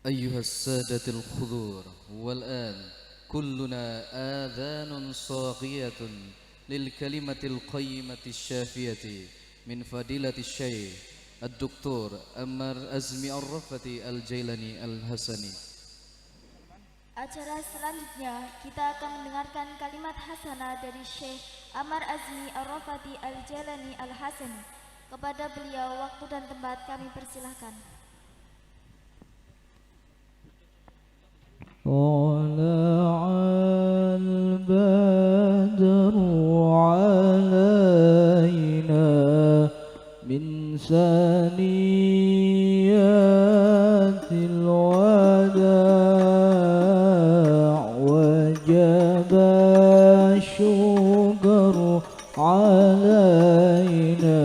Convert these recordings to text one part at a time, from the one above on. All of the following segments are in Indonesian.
أيها السادة الحضور والآن كلنا آذان صاغية للكلمة القيمة الشافية من فضيلة الشيخ الدكتور أمر أزمي الرفتي الجيلاني الحسني. Acara selanjutnya kita akan mendengarkan kalimat hasanah dari Syekh Amar Azmi Ar-Rafati Al-Jalani Al-Hasani. Kepada beliau waktu dan tempat kami persilahkan. طلع البدر علينا من ثنيات الوداع وجب الشكر علينا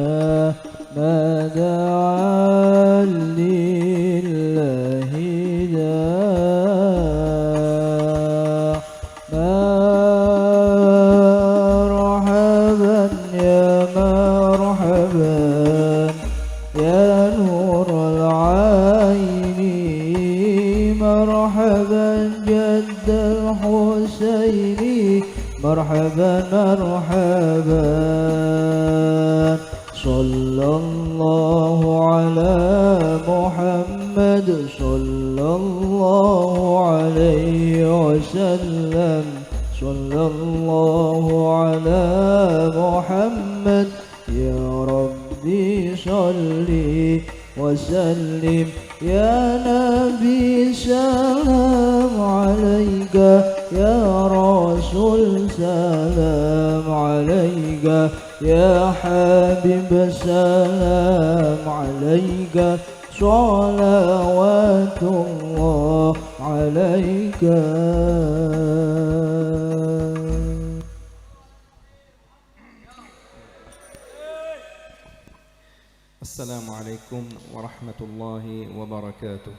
ما دعا لله داع مرحبا يا مرحبا يا نور العين مرحبا جد الحسين مرحبا مرحبا صلى الله على محمد صلى الله عليه وسلم صلى الله على محمد يا ربي صلي وسلم يا نبي سلام عليك يا رسول سلام عليك يا حبيب سلام عليك صلوات الله عليك. السلام عليكم ورحمة الله وبركاته.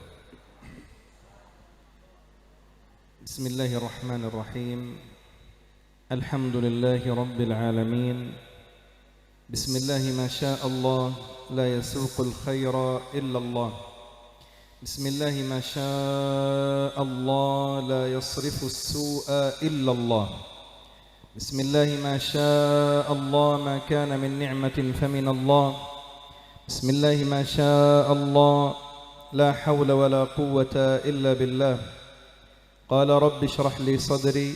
بسم الله الرحمن الرحيم. الحمد لله رب العالمين. بسم الله ما شاء الله لا يسوق الخير إلا الله. بسم الله ما شاء الله لا يصرف السوء إلا الله. بسم الله ما شاء الله ما كان من نعمة فمن الله. بسم الله ما شاء الله لا حول ولا قوة إلا بالله. قال رب اشرح لي صدري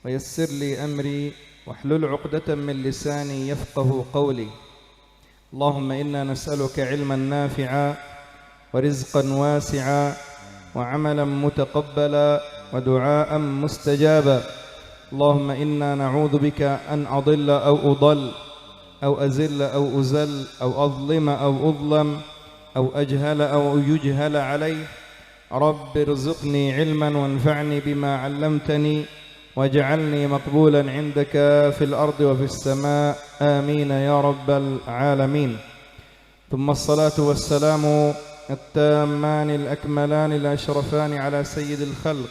ويسر لي أمري واحلل عقدة من لساني يفقه قولي. اللهم إنا نسألك علما نافعا ورزقا واسعا وعملا متقبلا ودعاء مستجابا. اللهم إنا نعوذ بك أن أضل أو أضل أو أزل أو أزل أو أظلم أو أظلم أو أجهل أو يجهل علي. رب ارزقني علما وانفعني بما علمتني واجعلني مقبولا عندك في الأرض وفي السماء آمين يا رب العالمين. ثم الصلاة والسلام التامان الأكملان الأشرفان على سيد الخلق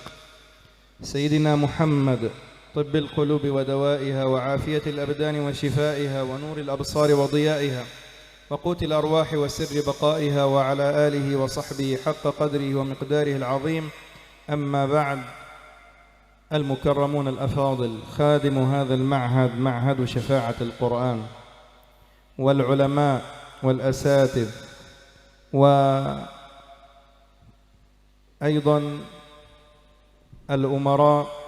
سيدنا محمد طب القلوب ودوائها وعافية الأبدان وشفائها ونور الأبصار وضيائها وقوت الأرواح وسر بقائها وعلى آله وصحبه حق قدره ومقداره العظيم. أما بعد، المكرمون الأفاضل خادم هذا المعهد معهد شفاعة القرآن والعلماء والأساتذ وأيضا الأمراء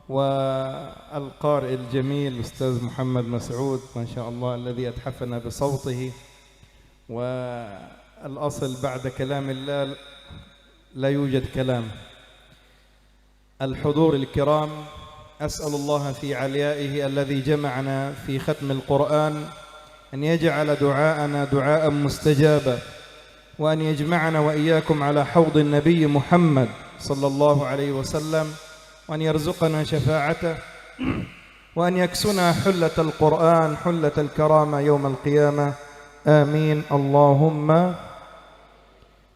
والقارئ الجميل الأستاذ محمد مسعود ما شاء الله الذي أتحفنا بصوته. والأصل بعد كلام الله لا يوجد كلام. الحضور الكرام، أسأل الله في عليائه الذي جمعنا في ختم القرآن أن يجعل دعاءنا دعاء مستجابا، وأن يجمعنا وإياكم على حوض النبي محمد صلى الله عليه وسلم، وأن يرزقنا شفاعته، وأن يكسنا حلة القرآن حلة الكرامة يوم القيامة. آمين اللهم.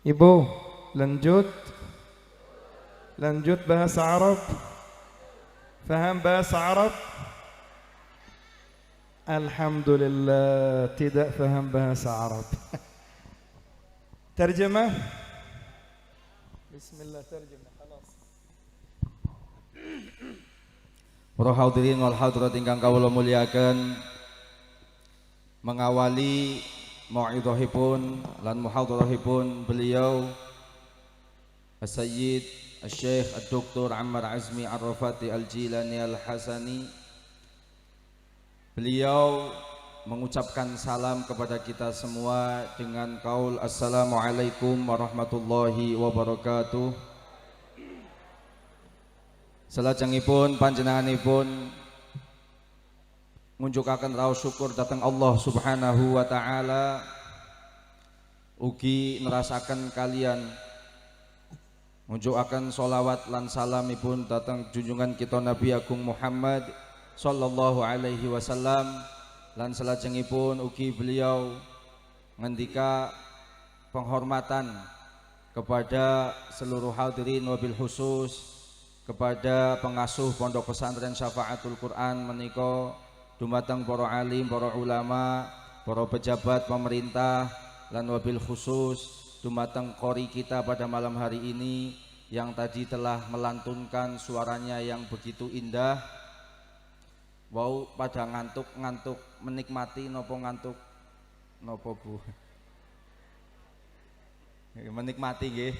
Ibu, lanjut bahasa Arab. Faham bahasa Arab? Alhamdulillah, tidak faham bahasa Arab. Terjemah. Bismillah terjemah خلاص. Para hadirin wal hadirat ingkang kawula mulyakaken, mengawali mau'idhahipun lan muhadarahipun beliau As-Sayyid Al-Syekh Ad-Doktor Ammar Azmi Ar-Rafati Al-Jilani Al-Hasani. Beliau mengucapkan salam kepada kita semua dengan kaul Assalamualaikum warahmatullahi wabarakatuh. Salajengipun panjenenganipun ngunjukaken raos syukur dhateng Allah Subhanahu wa taala, ugi nerasaken kalian ngunjukaken sholawat lan salamipun dhateng junjungan kita Nabi Agung Muhammad sallallahu alaihi wasallam. Lan salajengipun ugi beliau ngendika penghormatan kepada seluruh hadirin wabil khusus kepada pengasuh Pondok Pesantren Syafaatul Quran menika dumateng para alim, para ulama, para pejabat pemerintah, lan wabil khusus dumateng qori kita pada malam hari ini yang tadi telah melantunkan suaranya yang begitu indah. Wau pada ngantuk menikmati nopo ngantuk nopo Bu? Menikmati nggih.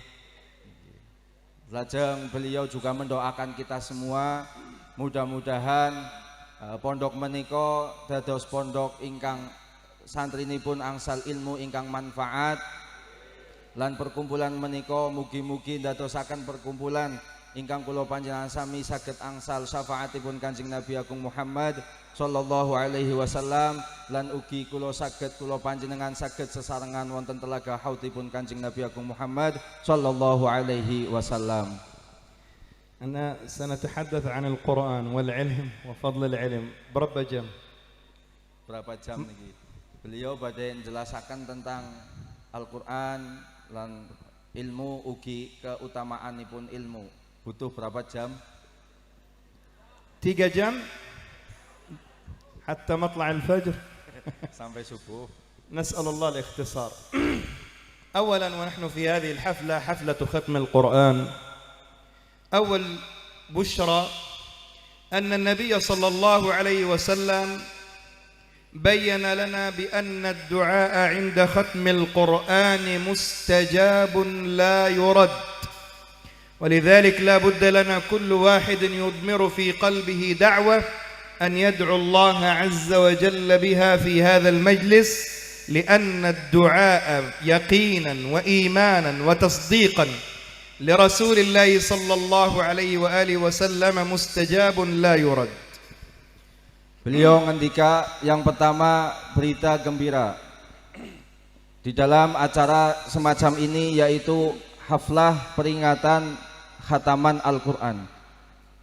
Lajeng beliau juga mendoakan kita semua mudah-mudahan pondok menika dados pondok ingkang santrinipun angsal ilmu ingkang manfaat, lan perkumpulan menika mugi-mugi ndadosaken perkumpulan ingkang kula panjenengan sami saged angsal syafaatipun Kanjeng Nabi Agung Muhammad sallallahu alaihi wasallam, lan ugi kula panjenengan saged sesarengan wonten telaga haudipun Kanjeng Nabi Agung Muhammad sallallahu alaihi wasallam. أنا سنتحدث عن القرآن والعلم وفضل العلم. Berapa jam? Berapa jam niki? Beliau badhe njelasaken tentang Al-Qur'an lan ilmu ugi keutamaanipun ilmu. Butuh berapa jam? 3 jam حتى مطلع الفجر sampai subuh. نسأل الله الاختصار. أولا ونحن في هذه الحفلة حفلة ختم القرآن، أول بشرى أن النبي صلى الله عليه وسلم بين لنا بأن الدعاء عند ختم القرآن مستجاب لا يرد، ولذلك لا بد لنا كل واحد يضمر في قلبه دعوة أن يدعو الله عز وجل بها في هذا المجلس، لأن الدعاء يقينا وإيمانا وتصديقا لرسول الله صلى الله عليه وآله وسلم مستجاب لا يرد. Beliau ngendika yang pertama berita gembira di dalam acara semacam ini, yaitu haflah peringatan khataman Al-Quran.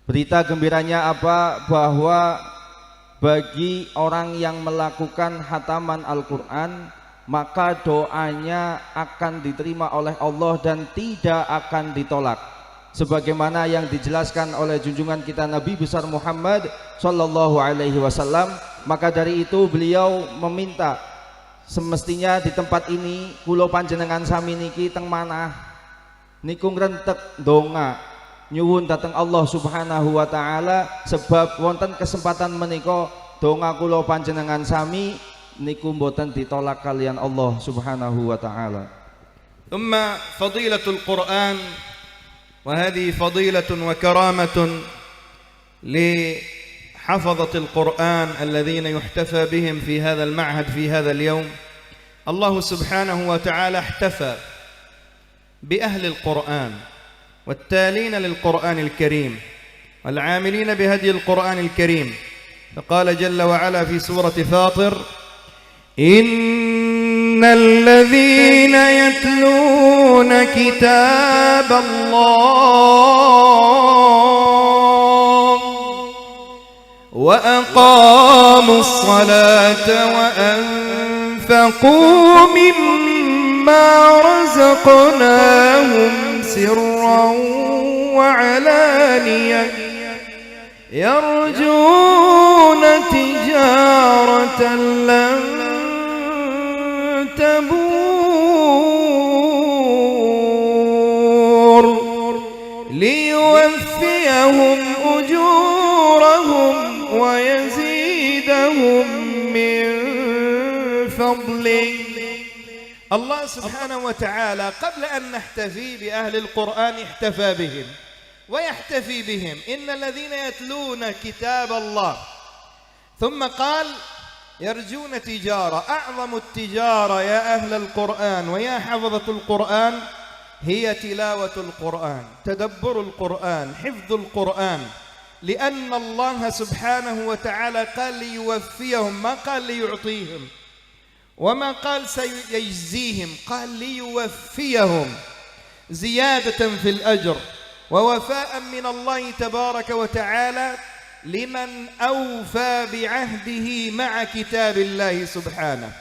Berita gembiranya apa? Bahwa bagi orang yang melakukan khataman Al-Quran, maka doanya akan diterima oleh Allah dan tidak akan ditolak, sebagaimana yang dijelaskan oleh junjungan kita Nabi besar Muhammad sallallahu alaihi wasallam. Maka dari itu beliau meminta semestinya di tempat ini kula panjenengan sami niki teng manah niku ngrentek donga nyuwun dhateng Allah Subhanahu wa taala, sebab wonten kesempatan menika donga kula panjenengan sami niku mboten ditolak kalian Allah Subhanahu wa taala. ثم فضيلة القرآن، وهذه فضيلة وكرامة لحفظة القرآن الذين يحتفى بهم في هذا المعهد في هذا اليوم. الله سبحانه وتعالى احتفى بأهل القرآن والتالين للقرآن الكريم والعاملين بهدي القرآن الكريم، فقال جل وعلا في سورة فاطر: إن الذين يتلون كتاب الله وأقاموا الصلاة وأنفقوا مما رزقناهم سرا وعلانية يرجون تجارة لن تبور يوفيهم أجورهم ويزيدهم من فضله. الله سبحانه وتعالى قبل أن نحتفي بأهل القرآن احتفى بهم ويحتفي بهم، إن الذين يتلون كتاب الله، ثم قال يرجون تجارة. أعظم التجارة يا أهل القرآن ويا حفظة القرآن هي تلاوة القرآن، تدبر القرآن، حفظ القرآن، لأن الله سبحانه وتعالى قال ليوفيهم، ما قال ليعطيهم وما قال سيجزيهم، قال ليوفيهم زيادة في الأجر ووفاء من الله تبارك وتعالى لمن أوفى بعهده مع كتاب الله سبحانه.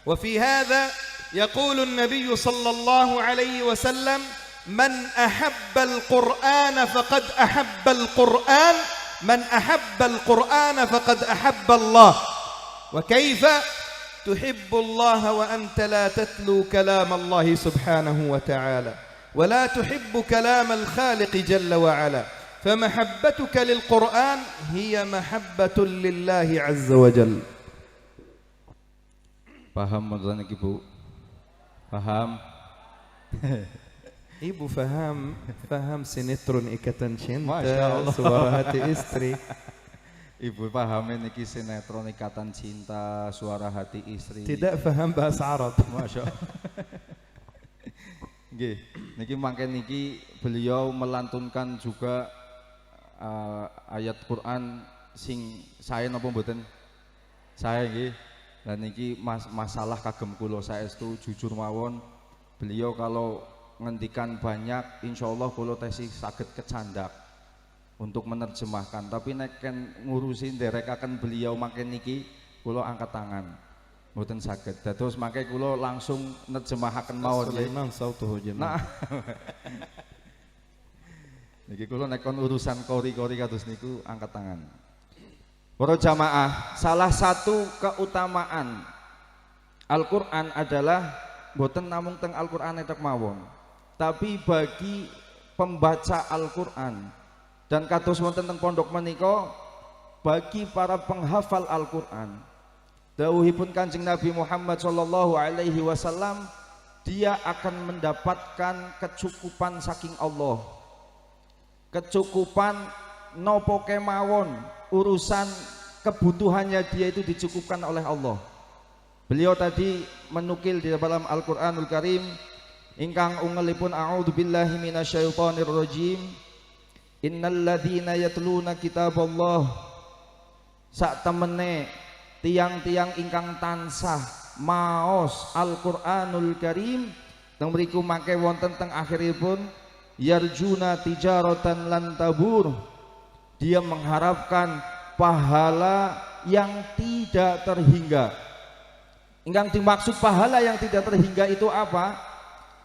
وفي هذا يقول النبي صلى الله عليه وسلم: من أحب القرآن فقد أحب القرآن، من أحب القرآن فقد أحب الله. وكيف تحب الله وأنت لا تتلو كلام الله سبحانه وتعالى ولا تحب كلام الخالق جل وعلا؟ فمحبتك للقرآن هي محبة لله عز وجل. Paham maksudnya Ibu? Paham? Ibu faham sinetron Ikatan Cinta, Masya Allah. Suara Hati Istri. Ibu paham niki sinetron Ikatan Cinta, Suara Hati Istri. Tidak faham bahasa Arab. Masya Allah. Nggih, niki mangke niki beliau melantunkan juga ayat Quran sing saya napa mboten? Saya nggih. Dan niki masalah kagem kula saestu jujur mawon, beliau kalau ngendikan banyak insyaallah kula tesih saged kecandak untuk menerjemahkan, tapi nek ken ngurusi nderekaken beliau mangke niki kula angkat tangan mboten saged. Dados mangke kula langsung nerjemahaken mawon. Sulaiman sautuhu jamal. Nah. Niki kula nek kon urusan kori-kori kados niku angkat tangan. Para jamaah, salah satu keutamaan Al-Qur'an adalah boten namung teng Al-Qur'an etek mawon, tapi bagi pembaca Al-Qur'an dan kados wonten teng pondok menika bagi para penghafal Al-Qur'an. Dawuhipun Kanjeng Nabi Muhammad sallallahu alaihi wasallam, dia akan mendapatkan kecukupan saking Allah. Kecukupan nopo kemawon, urusan kebutuhannya dia itu dicukupkan oleh Allah. Beliau tadi menukil di dalam Al-Qur'anul Karim ingkang ungelipun a'udzubillahi minasyaitonir rajim, innalladzina yatluna kitaballah, sak temene tiang-tiang ingkang tansah maos Al-Qur'anul Karim teng mriku mangke wonten teng akhiripun yarjuna tijaratan lan tabur, dia mengharapkan pahala yang tidak terhingga. Ingkang dimaksud pahala yang tidak terhingga itu apa?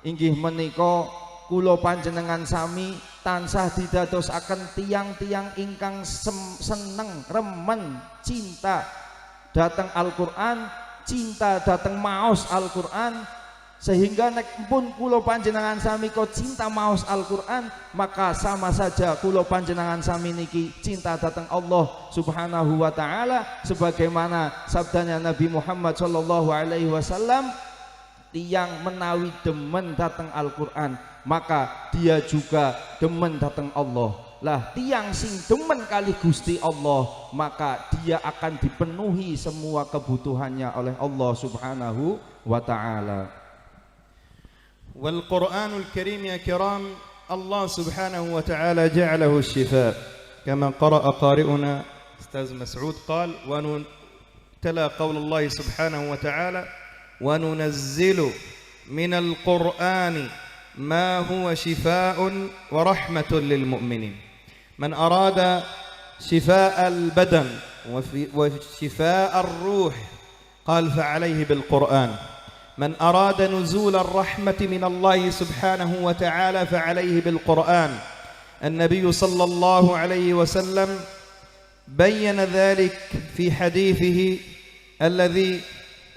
Inggih menika kula panjenengan sami tansah didadosaken tiang-tiang ingkang seneng, remen, cinta dhateng Al-Qur'an, cinta dhateng maos Al-Qur'an, sehingga nek pun kula panjenengan sami kok cinta maos Al-Qur'an, maka sama saja kula panjenengan sami niki cinta dhateng Allah Subhanahu wa taala, sebagaimana sabdanya Nabi Muhammad sallallahu alaihi wasallam, tiyang menawi demen dhateng Al-Qur'an, maka dia juga demen dhateng Allah. Lah tiyang sing demen kali Gusti Allah, maka dia akan dipenuhi semua kebutuhannya oleh Allah Subhanahu wa taala. والقرآن الكريم يا كرام الله سبحانه وتعالى جعله الشفاء كما قرأ قارئنا أستاذ مسعود قال تلا قول الله سبحانه وتعالى وننزل من القرآن ما هو شفاء ورحمة للمؤمنين. من أراد شفاء البدن وشفاء الروح قال فعليه بالقرآن. من أراد نزول الرحمة من الله سبحانه وتعالى فعليه بالقرآن. النبي صلى الله عليه وسلم بين ذلك في حديثه الذي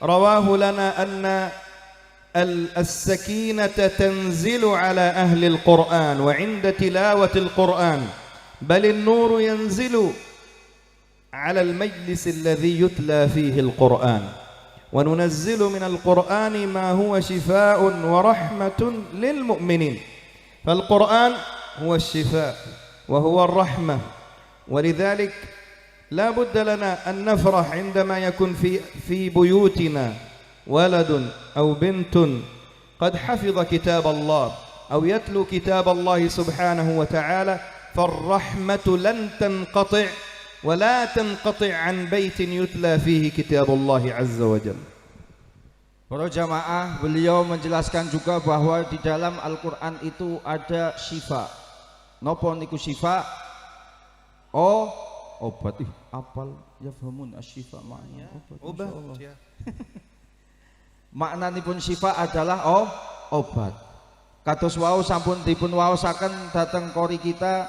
رواه لنا أن السكينة تنزل على أهل القرآن وعند تلاوة القرآن بل النور ينزل على المجلس الذي يتلى فيه القرآن وننزل من القرآن ما هو شفاء ورحمة للمؤمنين فالقرآن هو الشفاء وهو الرحمة ولذلك لا بد لنا أن نفرح عندما يكون في بيوتنا ولد أو بنت قد حفظ كتاب الله أو يتلو كتاب الله سبحانه وتعالى فالرحمة لن تنقطع ولا تنقطع عن بيت يتلى فيه كتاب الله عز وجل. Para jamaah, beliau menjelaskan juga bahwa di dalam Al-Quran itu ada syifa. Nopo niku syifa? Oh, obat. Apal yafhamun asyifa makna obat. Ya. Maknanipun syifa adalah obat. Kados wau sampun dipun waosaken dhateng qori kita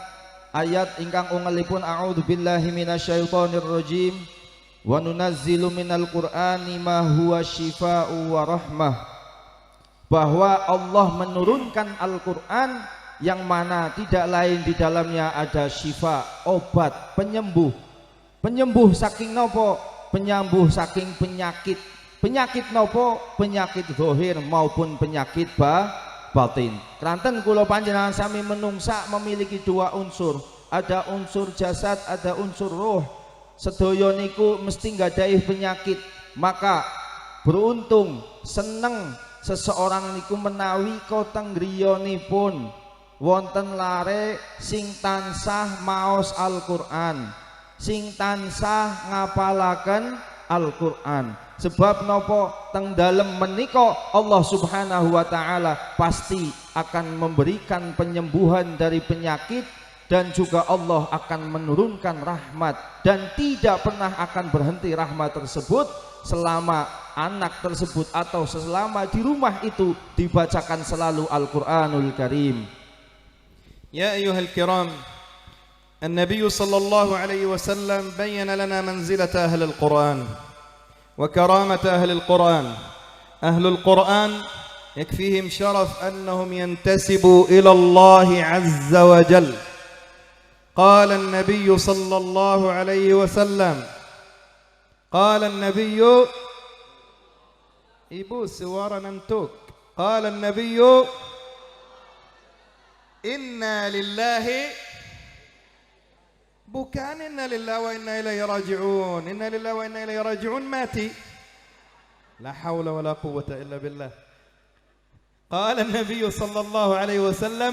ayat ingkang ungelipun a'udzubillahi minasyaitonir rajim wa nunazzilu minal qur'ani ma huwa syifaa'u wa rahmah, bahwa Allah menurunkan Al-Qur'an yang mana tidak lain di dalamnya ada syifa, obat, penyembuh. Penyembuh saking nopo? Penyembuh saking penyakit. Penyakit nopo? Penyakit zahir maupun penyakit batin. Keranten kula panjenengan sami menungsa memiliki dua unsur. Ada unsur jasad, ada unsur roh. Sedaya niku mesti nggadahi penyakit. Maka beruntung, seneng seseorang niku menawi koteng griyanipun wonten lare sing tansah maos Al-Qur'an, sing tansah ngapalaken Al-Qur'an. Sebab nopo teng dalem menika Allah Subhanahu wa taala pasti akan memberikan penyembuhan dari penyakit dan juga Allah akan menurunkan rahmat dan tidak pernah akan berhenti rahmat tersebut selama anak tersebut atau selama di rumah itu dibacakan selalu Al-Qur'anul Karim. يا أيها الكرام النبي صلى الله عليه وسلم بين لنا منزلة أهل القرآن وكرامة أهل القرآن. أهل القرآن يكفيهم شرف أنهم ينتسبوا إلى الله عز وجل. قال النبي صلى الله عليه وسلم قال النبي إبو سوار ننتوك قال النبي إنا لله bukan inna lillahi wa inna ilaihi raji'un. Inna lillahi wa inna ilaihi raji'un mati. La hawla wa la quwwata illa billah. Qala an-nabiy sallallahu alaihi wasallam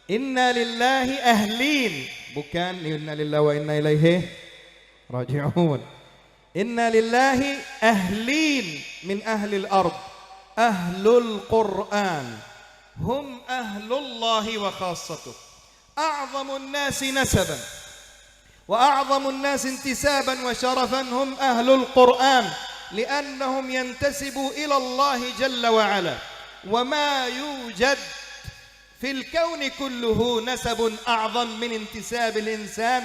inna lillahi ahlin. Bukan inna lillahi wa inna ilaihi raji'un. Inna lillahi ahlin min ahli al-ard. Ahlul Qur'an. Hum ahlullahi wa khassatuh. A'zamun nasi nasaban وأعظم الناس انتسابا وشرفا هم أهل القرآن لأنهم ينتسبوا إلى الله جل وعلا وما يوجد في الكون كله نسب أعظم من انتساب الإنسان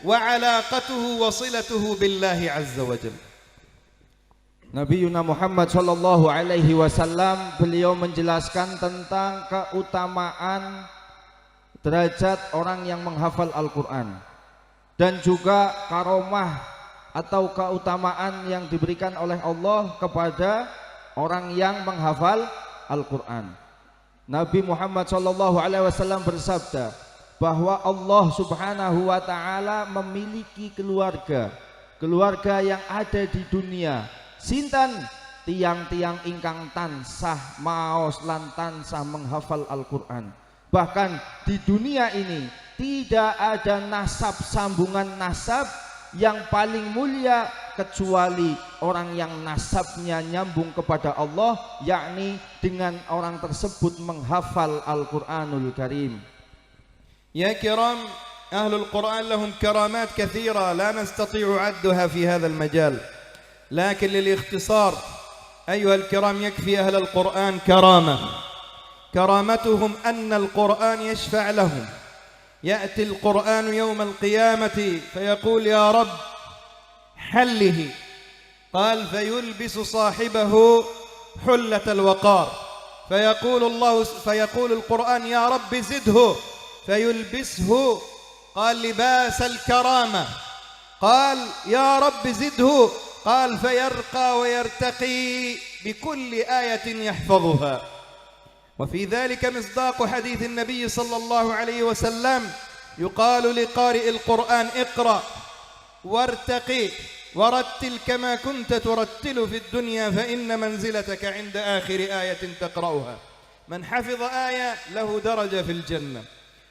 وعلاقته وصلته بالله عز وجل. Nabiuna Muhammad sallallahu alaihi wasallam beliau menjelaskan tentang keutamaan derajat orang yang menghafal Al-Qur'an dan juga karomah atau keutamaan yang diberikan oleh Allah kepada orang yang menghafal Al-Qur'an. Nabi Muhammad SAW bersabda bahwa Allah Subhanahu wa taala memiliki keluarga yang ada di dunia. Sinten? Tiang-tiang ingkang tansah maos lan tansah menghafal Al-Qur'an. Bahkan di dunia ini tidak ada nasab, sambungan nasab yang paling mulia kecuali orang yang nasabnya nyambung kepada Allah, yakni dengan orang tersebut menghafal Al-Qur'anul Karim. يا كرام أهل القرآن لهم كرامات كثيرة لا نستطيع عدها في هذا المجال، لكن للاختصار أيها الكرام يكفي أهل القرآن كرامتهم أن القرآن يشفع لهم. يأتي القرآن يوم القيامة فيقول يا رب حله، قال فيلبس صاحبه حلة الوقار فيقول القرآن يا رب زده فيلبسه، قال لباس الكرامة. قال يا رب زده. قال فيرقى ويرتقي بكل آية يحفظها. وفي ذلك مصداق حديث النبي صلى الله عليه وسلم يقال لقارئ القرآن اقرأ وارتقي ورتل كما كنت ترتل في الدنيا فإن منزلتك عند آخر آية تقرأها. من حفظ آية له درجة في الجنة،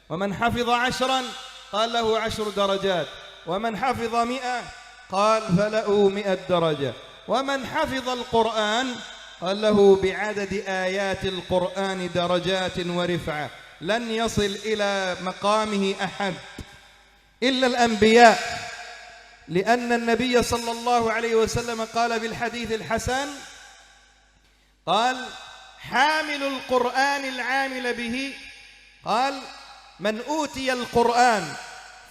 ومن حفظ 10 قال له 10 درجات، ومن حفظ 100 قال فله 100 درجة، ومن حفظ القرآن قال له بعدد آيات القرآن درجات ورفعة لن يصل إلى مقامه أحد إلا الأنبياء، لأن النبي صلى الله عليه وسلم قال بالحديث الحسن قال حامل القرآن العامل به قال من أوتي القرآن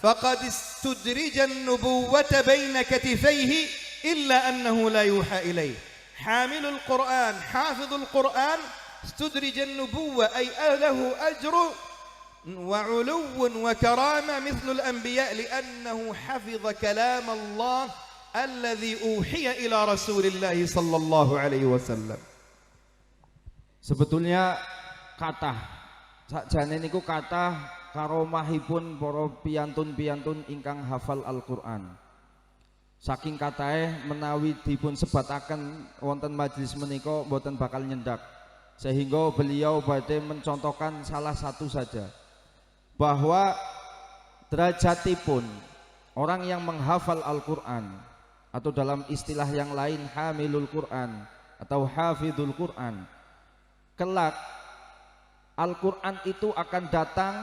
فقد استدرج النبوة بين كتفيه إلا أنه لا يوحى إليه. حامل القرآن حافظ القرآن استدرج النبوة أي له أجر وعلو وكرامة مثل الأنبياء لأنه حفظ كلام الله الذي أوحي إلى رسول الله صلى الله عليه وسلم. Sebetulnya kathah sakjane niku kathah karomahipun para piyantun-piyantun ingkang hafal Al-Qur'an. Saking katahe menawi dipun sebataken wonten majelis menika mboten bakal nyendak. Sehingga beliau badhe mencontohkan salah satu saja bahwa derajatipun orang yang menghafal Al-Qur'an atau dalam istilah yang lain hamilul Qur'an atau hafizul Qur'an, kelak Al-Qur'an itu akan datang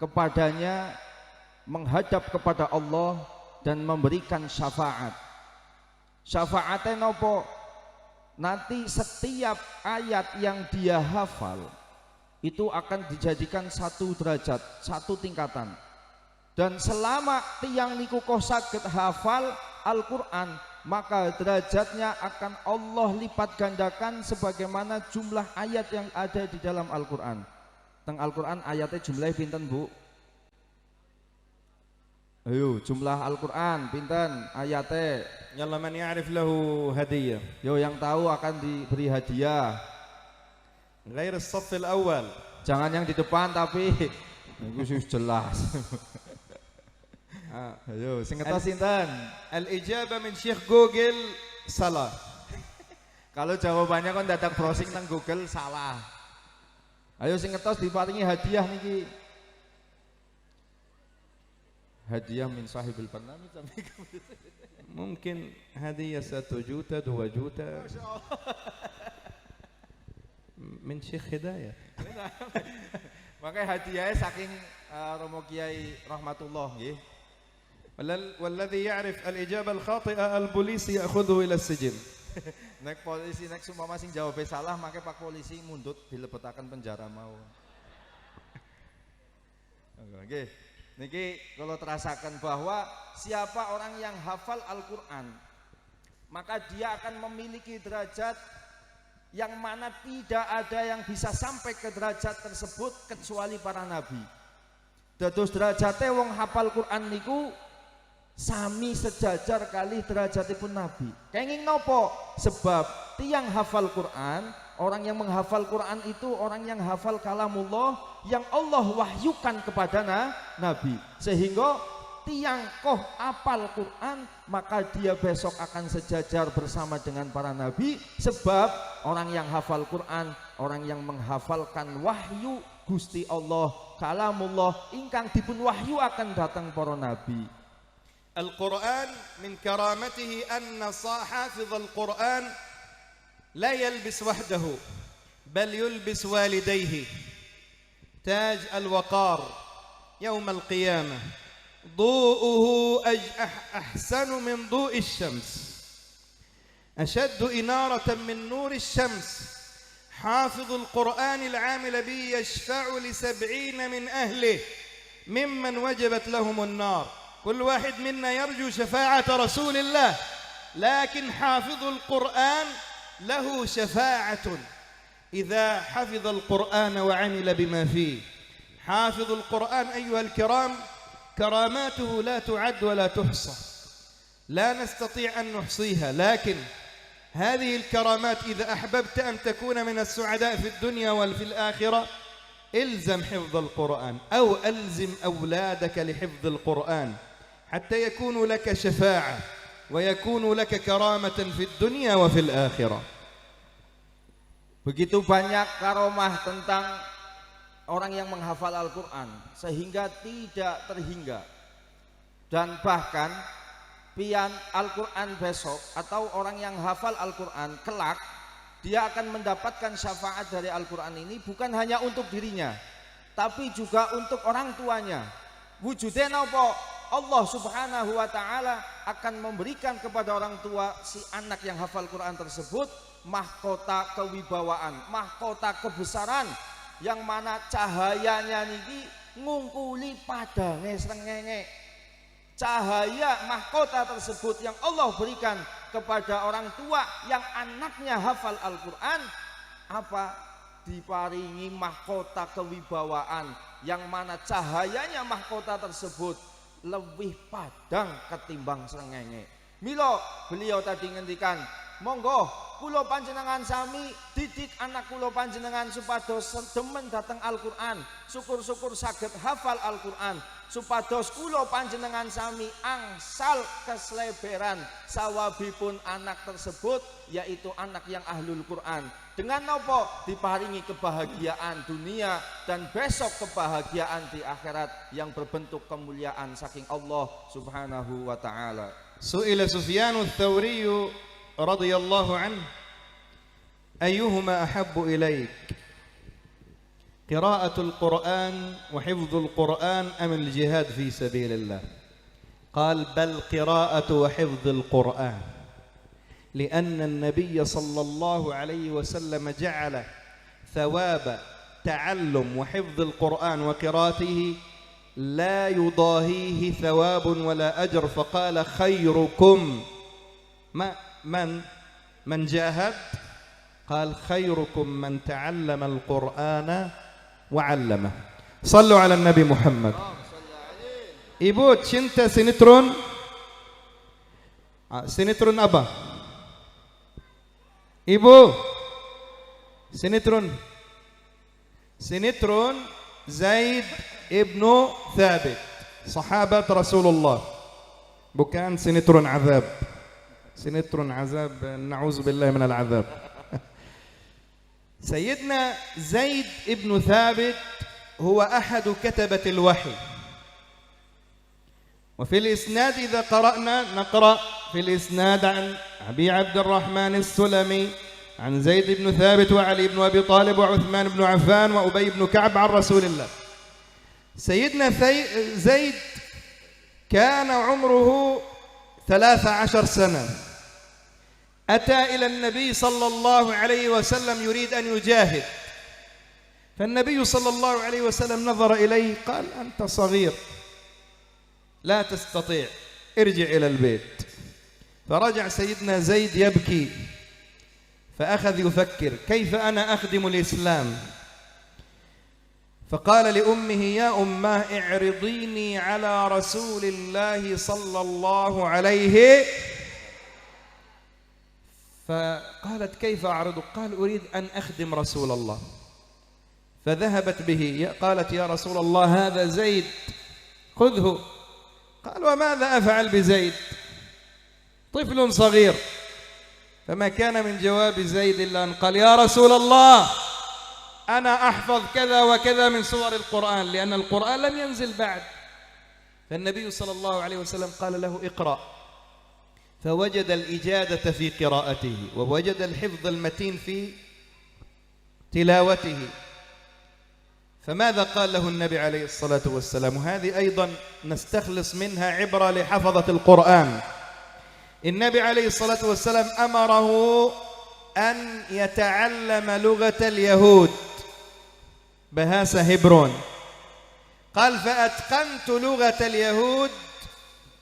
kepadanya menghadap kepada Allah dan memberikan syafaat. Syafaatnya nopo? Nanti setiap ayat yang dia hafal itu akan dijadikan satu derajat, satu tingkatan. Dan selama tiang niku koh saged hafal Al-Qur'an, maka derajatnya akan Allah lipat gandakan sebagaimana jumlah ayat yang ada di dalam Al-Qur'an. Teng Al-Qur'an ayatnya jumlahnya pinten, Bu? Ayo, jumlah Al-Qur'an pinten ayatnya? Yalla man ya'rif lahu hadiyah. Yo, yang tahu akan diberi hadiah. Ghair as-saff al-awwal. Jangan yang di depan tapi itu jelas. Ayo, sing ngetos sinten? Al-ijabah min Syekh Google salah. Kalau jawabannya kan dadak browsing nang Google salah. Ayo sing ngetos diparingi hadiah niki. Hadiah min sahibul barnamij sampai mungkin hadiah 1 juta 2 juta min Syekh Hidayah. Makanya hadiahnya saking Romo Kiai Rahmatullah nggih. والذي يعرف الإجابة الخاطئة البوليس يأخذه إلى السجن. Nek polisi nek sumpama sing jawabe salah make Pak polisi mundut dilebetaken penjara mau. Nggih. Niki kalau terasakan bahwa siapa orang yang hafal Al-Qur'an maka dia akan memiliki derajat yang mana tidak ada yang bisa sampai ke derajat tersebut kecuali para nabi. Dados derajate wong hafal Qur'an niku sami sejajar kali derajatipun nabi. Kenging nopo? Sebab tiang hafal Qur'an, orang yang menghafal Qur'an itu orang yang hafal kalamullah yang Allah wahyukan kepada nabi. Sehingga tiang koh apal Qur'an maka dia besok akan sejajar bersama dengan para nabi. Sebab orang yang hafal Qur'an, orang yang menghafalkan wahyu Gusti Allah, kalamullah ingkang dipun wahyu akan datang para nabi. القرآن من كرامته أن حافظ القرآن لا يلبس وحده بل يلبس والديه تاج الوقار يوم القيامة ضوءه أحسن من ضوء الشمس أشد إنارة من نور الشمس حافظ القرآن العامل به يشفع ل70 من أهله ممن وجبت لهم النار. كل واحد منا يرجو شفاعة رسول الله لكن حافظ القرآن له شفاعة إذا حفظ القرآن وعمل بما فيه. حافظ القرآن أيها الكرام كراماته لا تعد ولا تحصى، لا نستطيع أن نحصيها، لكن هذه الكرامات إذا أحببت أن تكون من السعداء في الدنيا وفي الآخرة إلزم حفظ القرآن، أو ألزم أولادك لحفظ القرآن حتى يكون لك شفاعة ويكون لك كرامة في الدنيا وفي الآخرة. Begitu banyak karomah tentang orang yang menghafal Al-Quran sehingga tidak terhingga. Dan bahkan pian Al-Quran besok atau orang yang hafal Al-Quran kelak, dia akan mendapatkan syafaat dari Al-Quran ini bukan hanya untuk dirinya, tapi juga untuk orang tuanya. Wujudnya napa? Allah subhanahu wa ta'ala akan memberikan kepada orang tua si anak yang hafal Quran tersebut mahkota kewibawaan, mahkota kebesaran, yang mana cahayanya niki ngungkuli padange srengenge. Cahaya mahkota tersebut yang Allah berikan kepada orang tua yang anaknya hafal Al-Quran, apa? Diparingi mahkota kewibawaan yang mana cahayanya mahkota tersebut lebih padang ketimbang srengenge. Milo beliau tadi ngendikan, monggo kula panjenengan sami didik anak kula panjenengan supados demen dateng Al-Quran, syukur-syukur saged hafal Al-Quran, supados kula panjenengan sami angsal kesleberan sawabipun anak tersebut, yaitu anak yang ahlul Quran. Dengan nopo? Diparingi kebahagiaan dunia dan besok kebahagiaan di akhirat yang berbentuk kemuliaan saking Allah subhanahu wa ta'ala. سئل سفيان الثوري رضي الله عنه أيهما أحب إليك قراءة القرآن وحفظ القرآن أم الجهاد في سبيل الله؟ قال بل قراءة وحفظ القرآن، لأن النبي صلى الله عليه وسلم جعل ثواب تعلم وحفظ القرآن وقراءته لا يضاهيه ثواب ولا أجر، فقال خيركم من جاهد، قال خيركم من تعلم القرآن وعلمه. صلوا على النبي محمد. Ibu cinta sinetron? Sinetron apa? Ibu, sinetron Zaid ibnu Thabit, sahabat Rasulullah. Bukan sinetron azab. Sinetron azab, na'udzubillah minal azab. سيدنا زيد ابن ثابت هو أحد كتبة الوحي. وفي الإسناد إذا قرأنا نقرأ في الإسناد عن أبي عبد الرحمن السلمي عن زيد بن ثابت وعلي بن أبي طالب وعثمان بن عفان وأبي بن كعب عن رسول الله. سيدنا زيد كان عمره 13 سنة، أتى إلى النبي صلى الله عليه وسلم يريد أن يجاهد، فالنبي صلى الله عليه وسلم نظر إليه قال أنت صغير لا تستطيع، ارجع إلى البيت. فرجع سيدنا زيد يبكي، فأخذ يفكر كيف أنا أخدم الإسلام، فقال لأمه يا أماه اعرضيني على رسول الله صلى الله عليه. فقالت كيف أعرضك؟ قال أريد أن أخدم رسول الله. فذهبت به، قالت يا رسول الله هذا زيد خذه. قال وماذا أفعل بزيد؟ طفل صغير. فما كان من جواب زيد إلا أن قال يا رسول الله أنا أحفظ كذا وكذا من سور القرآن، لأن القرآن لم ينزل بعد. فالنبي صلى الله عليه وسلم قال له اقرأ، فوجد الإجادة في قراءته ووجد الحفظ المتين في تلاوته. فماذا قال له النبي عليه الصلاة والسلام؟ وهذه أيضا نستخلص منها عبرة لحفظة القرآن. النبي عليه الصلاة والسلام أمره أن يتعلم لغة اليهود بهاسة هبرون. قال فأتقنت لغة اليهود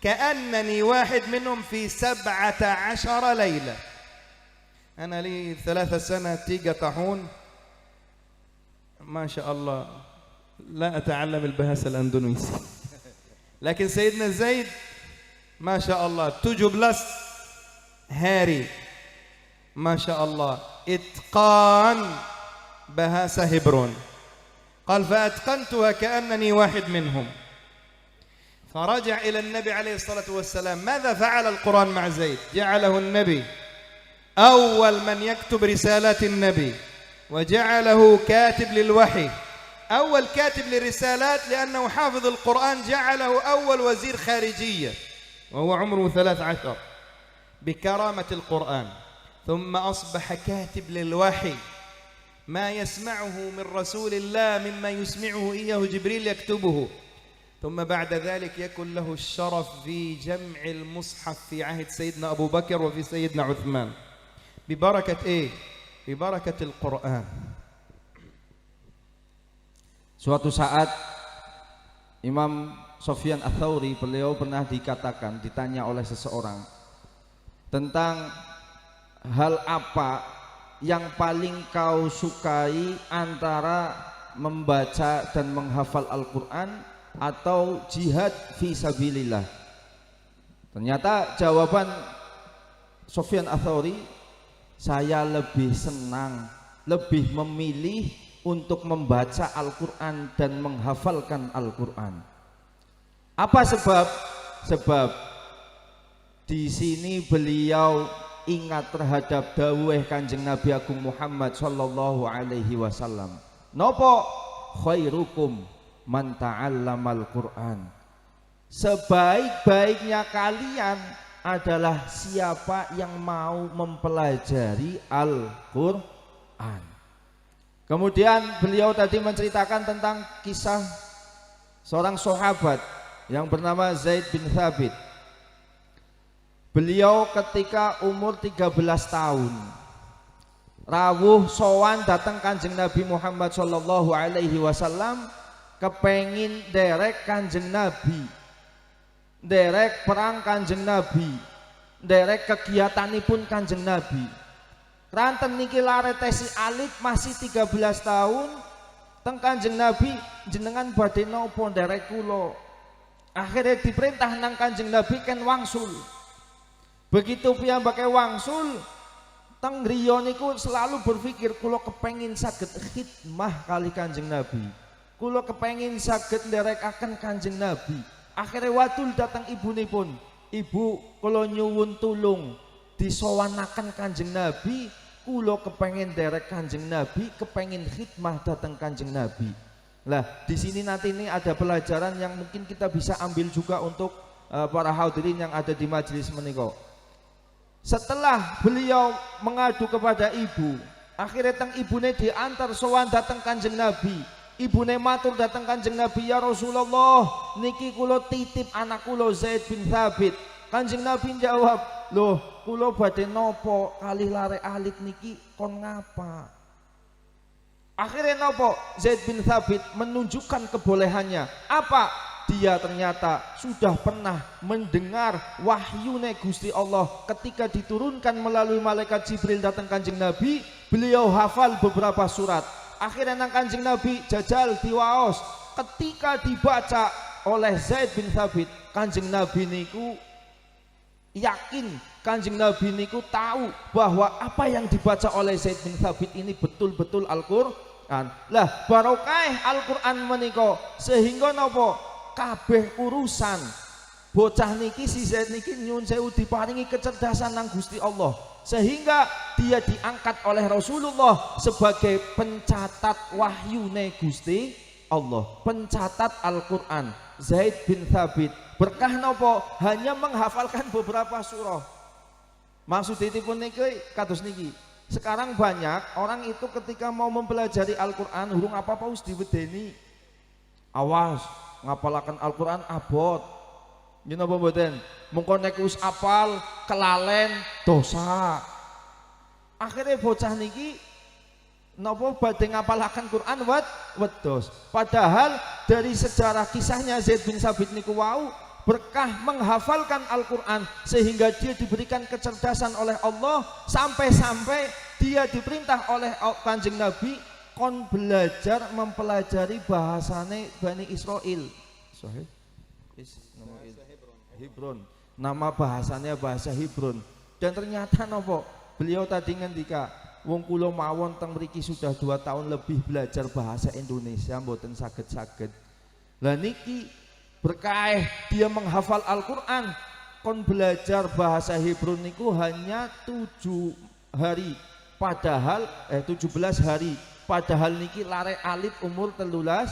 كأنني واحد منهم في 17 ليلة. أنا لي 3 سنة تيجا طاحون ما شاء الله لا أتعلم البهاسة الأندونيسي، Lakin Sayyidina Zaid, Masya Allah, 17 hari, Masya Allah, itqan bahasa Hebron. قال فأتقنتها كأنني واحد منهم. فرجع إلى النبي عليه الصلاة والسلام: ماذا فعل القرآن مع زيد؟ جعله النبي أول من يكتب رسالات النبي، وجعله كاتب للوحي، أول كاتب للرسالات، لأنه حافظ القرآن، جعله أول وزير خارجية وهو عمره 13 بكرامة القرآن، ثم أصبح كاتب للوحي، ما يسمعه من رسول الله مما يسمعه إياه جبريل يكتبه. ثم بعد ذلك يكون له الشرف في جمع المصحف في عهد سيدنا أبو بكر وفي سيدنا عثمان. ببركة إيه؟ ببركة القرآن. Suatu saat Imam Sufyan Ats-Tsauri, beliau pernah ditanya oleh seseorang tentang hal apa yang paling kau sukai antara membaca dan menghafal Al-Quran atau jihad fi sabilillah. Ternyata jawaban Sufyan Ats-Tsauri, saya lebih senang, lebih memilih untuk membaca Al-Quran dan menghafalkan Al-Quran. Apa sebab? Sebab di sini beliau ingat terhadap dawuh Kanjeng Nabi Agung Muhammad sallallahu alaihi wasallam. Napa? Khairukum man ta'allamal Qur'an. Sebaik-baiknya kalian adalah siapa yang mau mempelajari Al-Qur'an. Kemudian beliau tadi menceritakan tentang kisah seorang sahabat yang bernama Zaid bin Thabit. Beliau ketika umur 13 tahun rawuh sowan datang Kanjeng Nabi Muhammad sallallahu alaihi wasallam, kepengin derek Kanjeng Nabi, derek perang Kanjeng Nabi, derek kegiatanipun Kanjeng Nabi. Ranten niki lare tesi alit masih 13 tahun teng Kanjeng Nabi, jenengan badhe napa nderek kula. Akhirnya diperintah nang Kanjeng Nabi ken wangsul. Begitu piyambake wangsul teng griya niku selalu berpikir, kula kepengin saged khidmah kali Kanjeng Nabi, kula kepengin saged nderekaken Kanjeng Nabi. Akhirnya wadul datang ibunipun, ibu kula nyuwun tulung disowanaken Kanjeng Nabi, kula kepengin derek Kanjeng Nabi, kepengin khidmah datang Kanjeng Nabi. Lah di sini nanti ini ada pelajaran yang mungkin kita bisa ambil juga untuk para hadirin yang ada di majelis menika. Setelah beliau mengadu kepada ibu, akhirnya teng ibune diantar sowan datang Kanjeng Nabi. Ibune matur datang Kanjeng Nabi, ya Rasulullah, niki kula titip anak kula Zaid bin Thabit. Kanjeng Nabi jawab, loh kula badhe nopo kalih lare alit niki kon ngapa? Akhirnya nopo? Zaid bin Thabit menunjukkan kebolehannya. Apa? Dia ternyata sudah pernah mendengar wahyune Gusti Allah ketika diturunkan melalui malaikat Jibril datang Kanjeng Nabi, beliau hafal beberapa surat. Akhirnya nang Kanjeng Nabi jajal diwaos, ketika dibaca oleh Zaid bin Thabit, Kanjeng Nabi niku yakin, Kanjeng Nabi niku tahu bahwa apa yang dibaca oleh Zaid bin Thabit ini betul-betul Al-Qur'an. Lah barokah Al-Qur'an menika sehingga napa? Kabeh urusan bocah niki si Zaid niki nyuwun sewu diparingi kecerdasan nang Gusti Allah, sehingga dia diangkat oleh Rasulullah sebagai pencatat wahyune Gusti Allah, pencatat Al-Qur'an. Zaid bin Thabit berkah nopo? Hanya menghafalkan beberapa surah. Maksudipun niki kados niki. Sekarang banyak orang itu ketika mau mempelajari Al-Qur'an urung apa-apa wis diwedeni. Awas ngapalaken Al-Qur'an abot. Yen napa mboten? Mengko nek wis apal kelalen dosa. Akhirnya bocah niki napa badhe ngapalaken Quran wedhos. Padahal dari sejarah kisahnya Zaid bin Thabit niku wau berkah menghafalkan Al-Qur'an sehingga dia diberikan kecerdasan oleh Allah sampai-sampai dia diperintah oleh Kanjeng Nabi kon belajar mempelajari bahasane Bani Israel. Sahih. Hebron. Nama bahasanya bahasa Hebron. Dan ternyata nopo beliau tadi ngendika wong kula mawon teng mriki sudah 2 tahun lebih belajar bahasa Indonesia mboten saged-saged. Lah niki berkah dia menghafal Al-Qur'an kon belajar bahasa Hebron niku hanya 7 hari padahal 17 hari padahal niki lare alit umur 13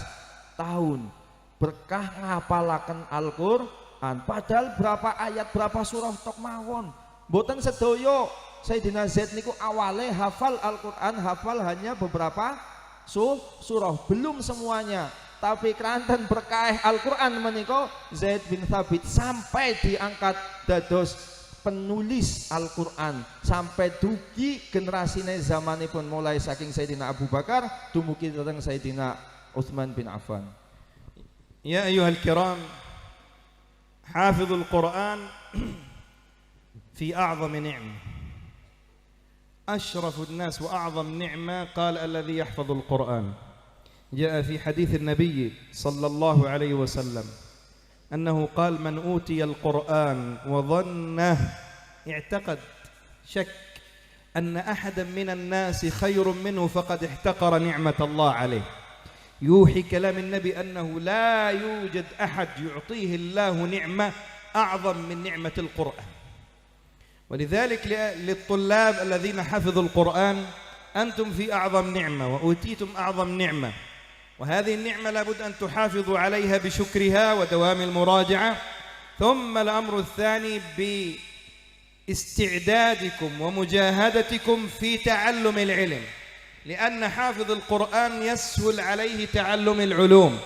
tahun. Berkah ngapalaken Al-Qur'an padahal berapa ayat berapa surah tok mawon. Mboten sedoyo Sayyidina Zaid niku awale hafal Al-Qur'an hafal hanya beberapa surah belum semuanya. Tapi keranten berkah Al-Qur'an menika Zaid bin Thabit sampai diangkat dados penulis Al-Qur'an sampai dugi generasine zamanipun mulai saking Sayyidina Abu Bakar dumugi dhateng Sayyidina Utsman bin Affan. Ya ayyuhal kiram, hafizul Qur'an fi a'zami ni'mah. أشرف الناس وأعظم نعمة قال الذي يحفظ القرآن. جاء في حديث النبي صلى الله عليه وسلم أنه قال من أوتي القرآن وظنه اعتقد شك أن أحدا من الناس خير منه فقد احتقر نعمة الله عليه. يوحي كلام النبي أنه لا يوجد أحد يعطيه الله نعمة أعظم من نعمة القرآن. ولذلك للطلاب الذين حفظوا القرآن أنتم في أعظم نعمة وأوتيتم أعظم نعمة، وهذه النعمة لابد أن تحافظوا عليها بشكرها ودوام المراجعة. ثم الأمر الثاني باستعدادكم ومجاهدتكم في تعلم العلم، لأن حافظ القرآن يسهل عليه تعلم العلوم.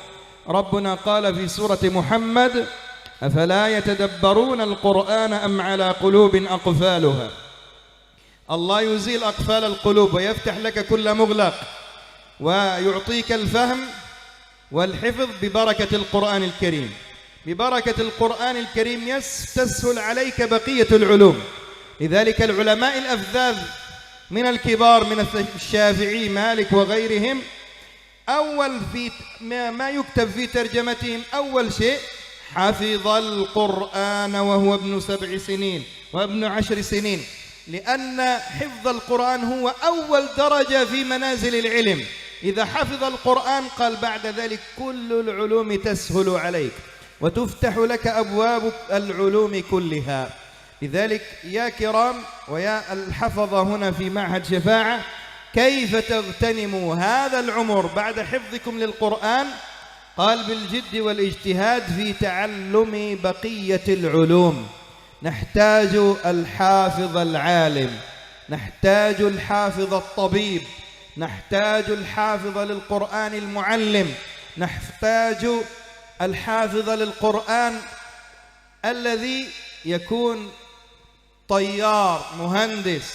ربنا قال في سورة محمد أفلا يتدبرون القرآن أم على قلوب أقفالها. الله يزيل أقفال القلوب ويفتح لك كل مغلق ويعطيك الفهم والحفظ ببركة القرآن الكريم. ببركة القرآن الكريم تسهل عليك بقية العلوم. لذلك العلماء الأفذاذ من الكبار من الشافعي مالك وغيرهم أول في ما يكتب في ترجمتهم أول شيء حفظ القرآن وهو ابن 7 سنين وابن 10 سنين، لأن حفظ القرآن هو أول درجة في منازل العلم. إذا حفظ القرآن قال بعد ذلك كل العلوم تسهل عليك وتفتح لك أبواب العلوم كلها. لذلك يا كرام ويا الحفظة هنا في معهد شفاعة، كيف تغتنموا هذا العمر بعد حفظكم للقرآن؟ قال بالجد والاجتهاد في تعلم بقية العلوم. نحتاج الحافظ العالم، نحتاج الحافظ الطبيب، نحتاج الحافظ للقرآن المعلم، نحتاج الحافظ للقرآن الذي يكون طيار مهندس.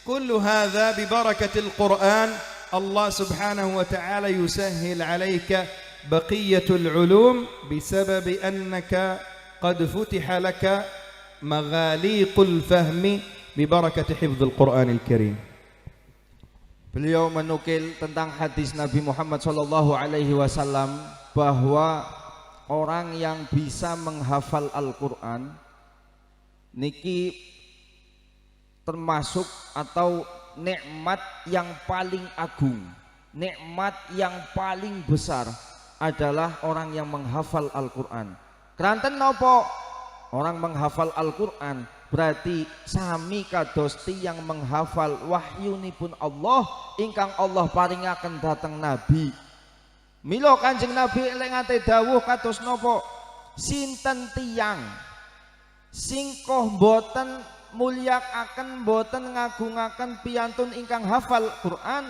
كل هذا ببركة القرآن الله سبحانه وتعالى يسهل عليك بقية العلوم بسبب أنك قد فتح لك مغاليق الفهم ببركة حفظ القرآن الكريم. Beliau menukil tentang hadis Nabi Muhammad SAW bahwa orang yang bisa menghafal Al-Quran niki termasuk atau nikmat yang paling agung, nikmat yang paling besar adalah orang yang menghafal Al-Quran. Keranten nopo orang menghafal Al-Quran berarti sami kados tiyang menghafal wahyunipun Allah ingkang Allah paringaken dhateng Nabi. Mila Kanjeng Nabi lek ngate dawuh kados nopo, sinten tiyang sing koh boten mulyakaken boten ngagungaken piyantun ingkang hafal Quran,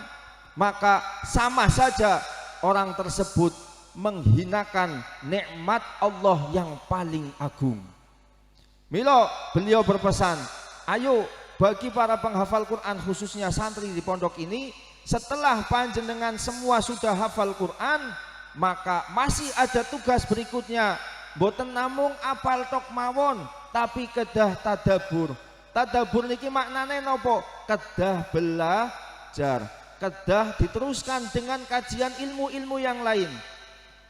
maka sama saja orang tersebut menghinakan nikmat Allah yang paling agung. Milo beliau berpesan, ayo bagi para penghafal Quran khususnya santri di pondok ini, setelah panjenengan semua sudah hafal Quran, maka masih ada tugas berikutnya. Boten namung apal tok mawon, tapi kedah tadabur. Tadabur niki maknane nopo? Kedah belajar, kedah diteruskan dengan kajian ilmu-ilmu yang lain.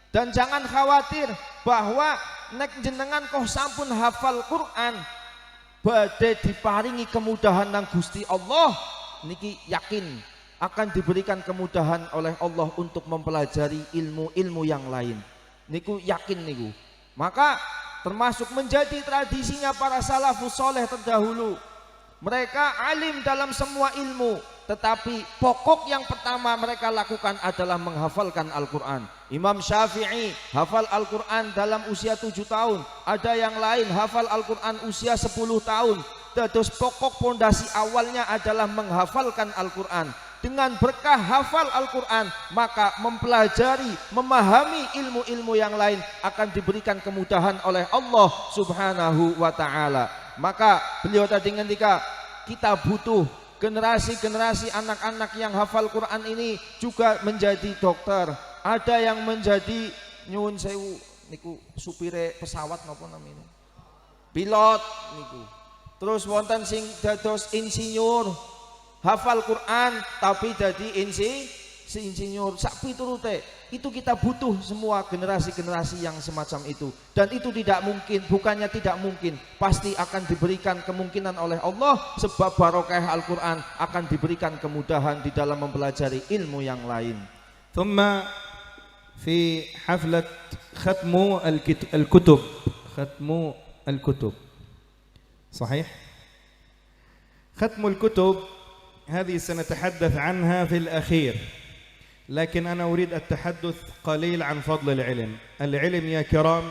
Dan jangan khawatir bahwa nek jenengan kok sampun hafal Quran badhe diparingi kemudahan nang Gusti Allah niki yakin akan diberikan kemudahan oleh Allah untuk mempelajari ilmu-ilmu yang lain. Niku yakin niku. Maka termasuk menjadi tradisinya para salafus soleh terdahulu. Mereka alim dalam semua ilmu, tetapi pokok yang pertama mereka lakukan adalah menghafalkan Al-Quran. Imam Syafi'i hafal Al-Quran dalam usia 7 tahun. Ada yang lain hafal Al-Quran usia 10 tahun. Terus pokok pondasi awalnya adalah menghafalkan Al-Quran. Dengan berkah hafal Al-Quran, maka mempelajari, memahami ilmu-ilmu yang lain akan diberikan kemudahan oleh Allah Subhanahu wa ta'ala. Maka beliau tadi ngendika, kita butuh generasi-generasi anak-anak yang hafal Quran ini juga menjadi dokter. Ada yang menjadi nyuwun sewu niku supire pesawat napa namanya? Pilot niku. Terus wonten sing dados insinyur, hafal Quran tapi jadi insinyur sak piturute. Itu kita butuh semua generasi-generasi yang semacam itu. Dan itu tidak mungkin, bukannya tidak mungkin, pasti akan diberikan kemungkinan oleh Allah sebab barokah Al-Quran akan diberikan kemudahan di dalam mempelajari ilmu yang lain. ثم في حفلة ختم الكتب صحيح؟ ختم الكتب هذه سنتحدث عنها في الأخير، لكن أنا أريد التحدث قليل عن فضل العلم. العلم يا كرام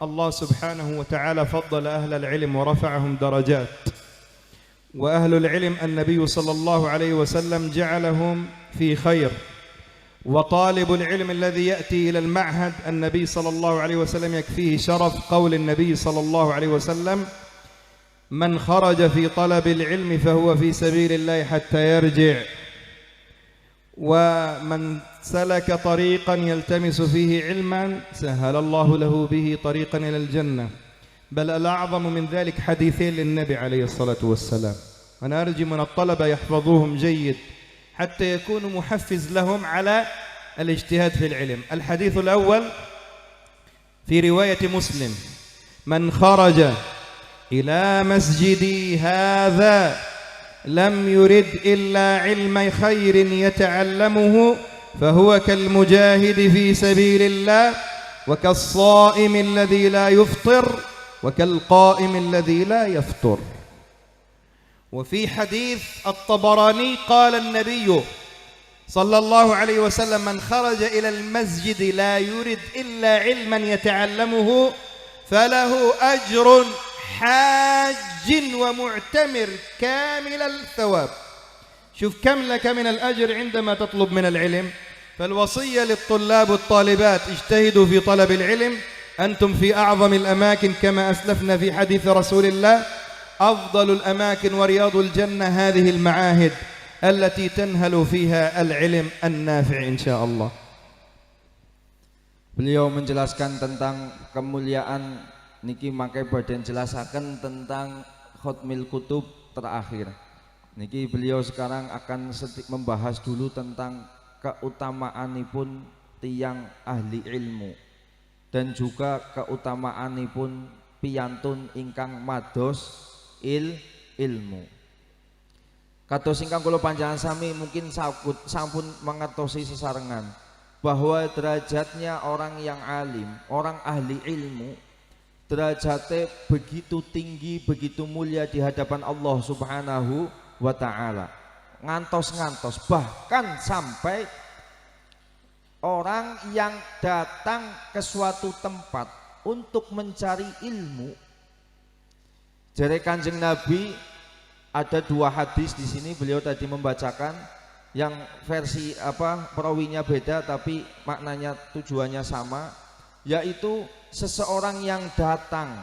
الله سبحانه وتعالى فضل أهل العلم ورفعهم درجات، وأهل العلم النبي صلى الله عليه وسلم جعلهم في خير، وطالب العلم الذي يأتي إلى المعهد النبي صلى الله عليه وسلم يكفيه شرف قول النبي صلى الله عليه وسلم: من خرج في طلب العلم فهو في سبيل الله حتى يرجع، ومن سلك طريقا يلتمس فيه علما سهل الله له به طريقا إلى الجنة. بل الأعظم من ذلك حديثين للنبي عليه الصلاة والسلام، أنا أرجو من الطلبة يحفظوهم جيد حتى يكونوا محفز لهم على الاجتهاد في العلم. الحديث الأول في رواية مسلم: من خرج إلى مسجدي هذا لم يرد إلا علم خير يتعلمه فهو كالمجاهد في سبيل الله وكالصائم الذي لا يفطر وكالقائم الذي لا يفطر. وفي حديث الطبراني قال النبي صلى الله عليه وسلم: من خرج إلى المسجد لا يرد إلا علما يتعلمه فله أجر حاج ومعتمر كامل الثواب. شوف كم لك من الأجر عندما تطلب من العلم. فالوصية للطلاب والطالبات: اجتهدوا في طلب العلم، أنتم في أعظم الأماكن كما أسلفنا في حديث رسول الله: أفضل الأماكن ورياض الجنة هذه المعاهد التي تنهل فيها العلم النافع إن شاء الله. Beliau menjelaskan tentang kemuliaan niki makai badan jelasaken tentang khutmil kutub terakhir. Niki beliau sekarang akan membahas dulu tentang keutamaanipun tiang ahli ilmu dan juga keutamaanipun piyantun ingkang mados ilmu. Kados ingkang kula panjenengan sami mungkin sampun mengertosi sesarengan bahwa derajatnya orang yang alim, orang ahli ilmu, derajatnya begitu tinggi, begitu mulia di hadapan Allah Subhanahu wa ta'ala. Ngantos-ngantos bahkan sampai orang yang datang ke suatu tempat untuk mencari ilmu. Jare Kanjeng Nabi ada 2 hadis di sini beliau tadi membacakan yang versi perawinya beda tapi maknanya tujuannya sama, yaitu seseorang yang datang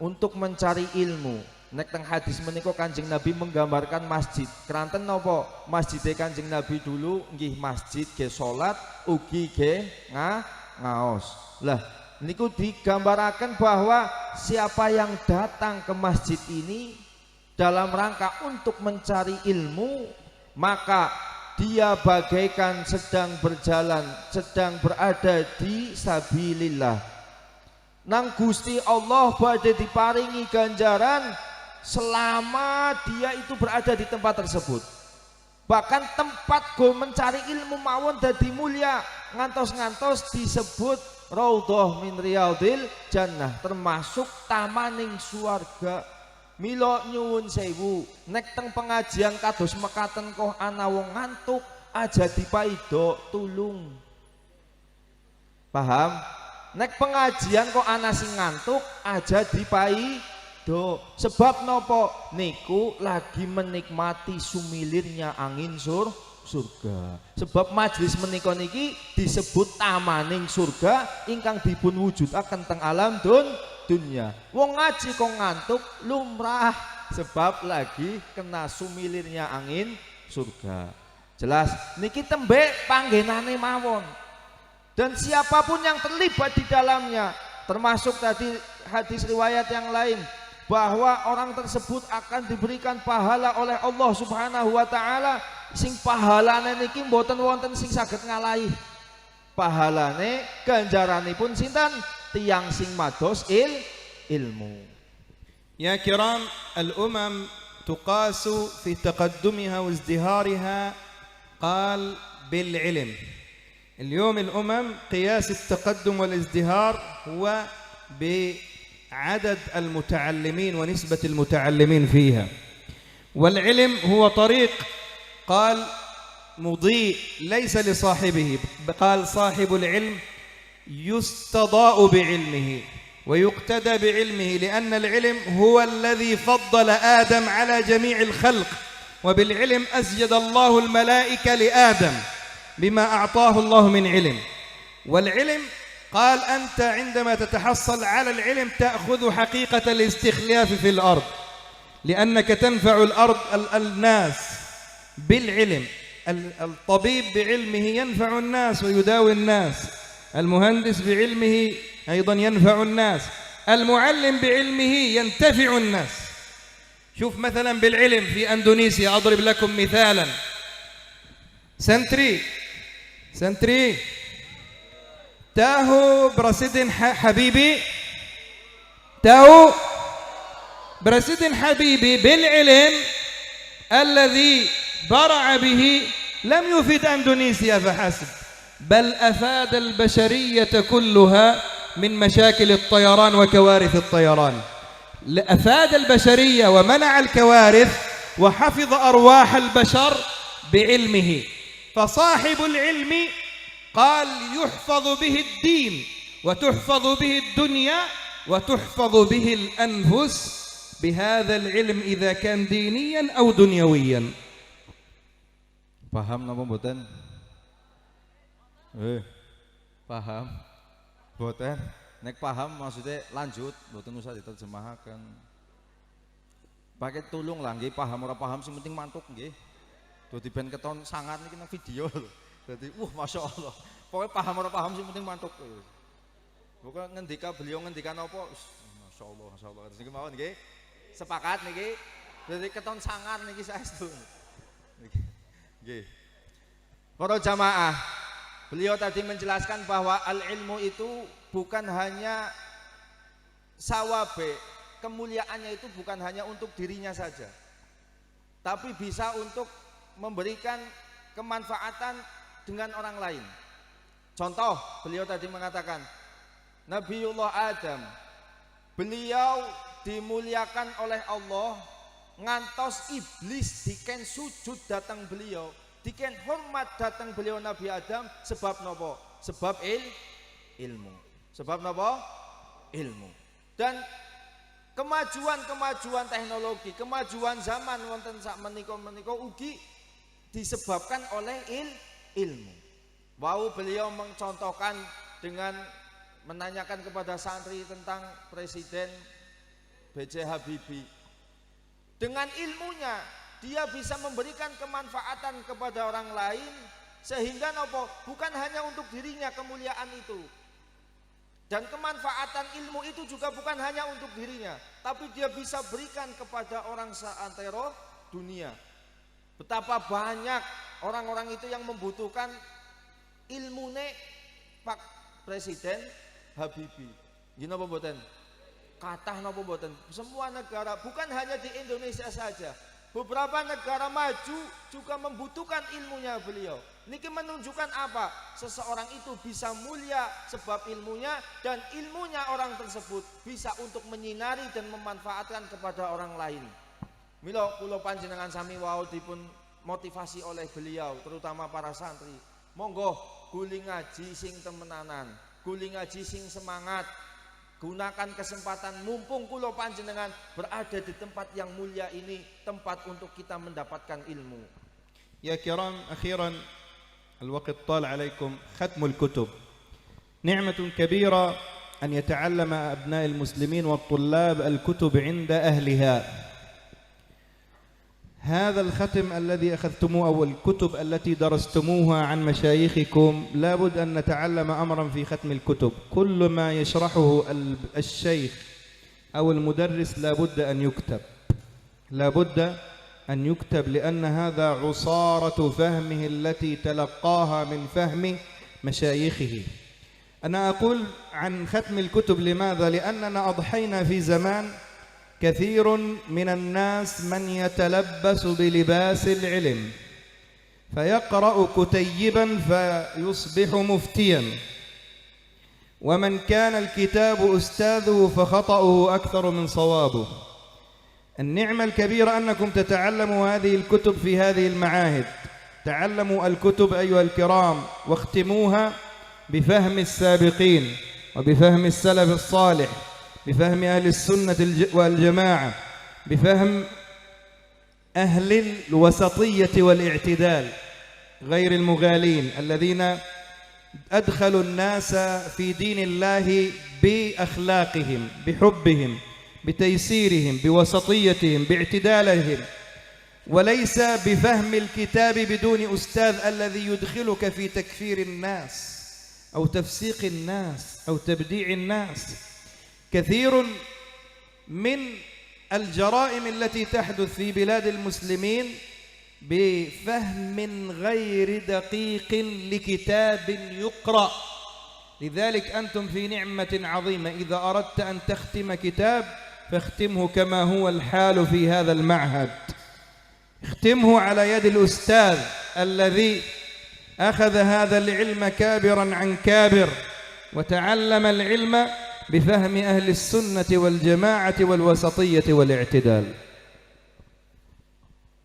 untuk mencari ilmu. Nek teng hadis menika Kanjeng Nabi menggambarkan masjid. Keranten napa masjide Kanjeng Nabi dulu nggih masjid ge salat ugi ge ngaos. Lah niku digambaraken bahwa siapa yang datang ke masjid ini dalam rangka untuk mencari ilmu, maka dia bagaikan sedang berjalan, sedang berada di sabilillah. nang Gusti Allah badhe diparingi ganjaran selama dia itu berada di tempat tersebut. Bahkan tempat go mencari ilmu mawon dadi mulia, ngantos-ngantos disebut raudhah min riyadil jannah, termasuk tamaning swarga. Mila nyuwun sewu, nek teng pengajian kados mekaten kok ana wong ngantuk, aja dipaido tulung. Paham? Nek pengajian kok ana sing ngantuk, aja dipaido. Sebab nopo? Niku lagi menikmati sumilirnya angin surga. Sebab majelis menika niki disebut tamaning surga ingkang dipun wujudaken teng alam dunya. Wong ngaji kok ngantuk lumrah, sebab lagi kena sumilirnya angin surga. Jelas niki tembe panggenane mawon. Dan siapapun yang terlibat di dalamnya, termasuk tadi hadis riwayat yang lain, bahwa orang tersebut akan diberikan pahala oleh Allah Subhanahu wa taala, sing pahalane niki mboten wonten sing saged ngalahi. Pahalane ganjaranipun sinten? Tiang sing mados ilmu. يا كرام، الأمم تقاس في تقدمها وازدهارها قال بالعلم. اليوم الأمم قياس التقدم والازدهار هو بعدد المتعلمين ونسبة المتعلمين فيها. والعلم هو طريق قال مضيء ليس لصاحبه، قال صاحب العلم يستضاء بعلمه ويقتدى بعلمه، لأن العلم هو الذي فضل آدم على جميع الخلق، وبالعلم أزيد الله الملائكة لآدم بما أعطاه الله من علم. والعلم قال أنت عندما تتحصل على العلم تأخذ حقيقة الاستخلاف في الأرض، لأنك تنفع الأرض الناس بالعلم. الطبيب بعلمه ينفع الناس ويداوي الناس، المهندس بعلمه أيضا ينفع الناس، المعلم بعلمه ينتفع الناس. شوف مثلا بالعلم في أندونيسيا، أضرب لكم مثالا، سنتري تاهو برسيدن حبيبي، تاهو برسيدن حبيبي بالعلم الذي برع به لم يفيد أندونيسيا فحسب، بل أفاد البشرية كلها من مشاكل الطيران وكوارث الطيران. أفاد البشرية ومنع الكوارث وحفظ أرواح البشر بعلمه. فصاحب العلم قال يحفظ به الدين وتحفظ به الدنيا وتحفظ به الأنفس بهذا العلم إذا كان دينيا أو دنيويا. Paham napa mboten? Paham? Mboten? Nek paham maksudnya lanjut, mboten usah diterjemahaken. Pakai tulung lah nggih, paham ora paham sing penting mantuk nggih. Dadi ben keton sangar niki nang video lho. Dadi masyaallah. Pokoke paham ora paham sing penting mantuk. Pokoke beliau ngendika apa? Masyaallah. Terus niki mawon nggih. Sepakat niki. Dadi keton sangar niki saestu. Nggih. Para jamaah, beliau tadi menjelaskan bahwa al-ilmu itu bukan hanya sawabe, kemuliaannya itu bukan hanya untuk dirinya saja, tapi bisa untuk memberikan kemanfaatan dengan orang lain. Contoh, beliau tadi mengatakan Nabiullah Adam, beliau dimuliakan oleh Allah ngantos iblis diken sujud datang beliau, diken hormat datang beliau Nabi Adam. Sebab nopo? Sebab ilmu. Sebab nopo? Ilmu. Dan kemajuan teknologi, kemajuan zaman wonten sak menika ugi disebabkan oleh ilmu. Wau beliau mencontohkan dengan menanyakan kepada santri tentang Presiden B.J. Habibie. Dengan ilmunya dia bisa memberikan kemanfaatan kepada orang lain, sehingga nopo? Bukan hanya untuk dirinya kemuliaan itu. Dan kemanfaatan ilmu itu juga bukan hanya untuk dirinya, tapi dia bisa berikan kepada orang seantero dunia. Betapa banyak orang-orang itu yang membutuhkan ilmune Pak Presiden Habibie. Nggih napa mboten? Kathah napa mboten? Semua negara, bukan hanya di Indonesia saja. Beberapa negara maju juga membutuhkan ilmunya beliau. Niki menunjukkan apa? Seseorang itu bisa mulia sebab ilmunya, dan ilmunya orang tersebut bisa untuk menyinari dan memanfaatkan kepada orang lain. Mila kula panjenengan sami wau dipun motivasi oleh beliau, terutama para santri. Monggo guli ngaji sing temenanan, guli ngaji sing semangat. Gunakan kesempatan mumpung kula panjenengan berada di tempat yang mulia ini, tempat untuk kita mendapatkan ilmu. يا كرام أخيرا الوقت طال عليكم. ختم الكتب نعمة كبيرة أن يتعلم أبناء المسلمين والطلاب الكتب عند أهلها. هذا الختم الذي أخذتموه أو الكتب التي درستموها عن مشايخكم لابد أن نتعلم أمرا في ختم الكتب. كل ما يشرحه الشيخ أو المدرس لابد أن يكتب، لابد أن يكتب، لأن هذا عصارة فهمه التي تلقاها من فهم مشايخه. أنا أقول عن ختم الكتب لماذا؟ لأننا أضحينا في زمان كثير من الناس من يتلبس بلباس العلم فيقرأ كتيبا فيصبح مفتيا، ومن كان الكتاب أستاذه فخطأه أكثر من صوابه. النعمة الكبيرة أنكم تتعلموا هذه الكتب في هذه المعاهد. تعلموا الكتب أيها الكرام واختموها بفهم السابقين وبفهم السلف الصالح، بفهم أهل السنة والجماعة، بفهم أهل الوسطية والاعتدال غير المغالين الذين أدخلوا الناس في دين الله بأخلاقهم، بحبهم، بتيسيرهم، بوسطيتهم، باعتدالهم، وليس بفهم الكتاب بدون أستاذ الذي يدخلك في تكفير الناس أو تفسيق الناس أو تبديع الناس. كثير من الجرائم التي تحدث في بلاد المسلمين بفهم غير دقيق لكتاب يقرأ. لذلك أنتم في نعمة عظيمة. إذا أردت أن تختم كتاب فاختمه كما هو الحال في هذا المعهد، اختمه على يد الأستاذ الذي أخذ هذا العلم كابرا عن كابر وتعلم العلم بفهم أهل السنة والجماعة والوسطية والاعتدال.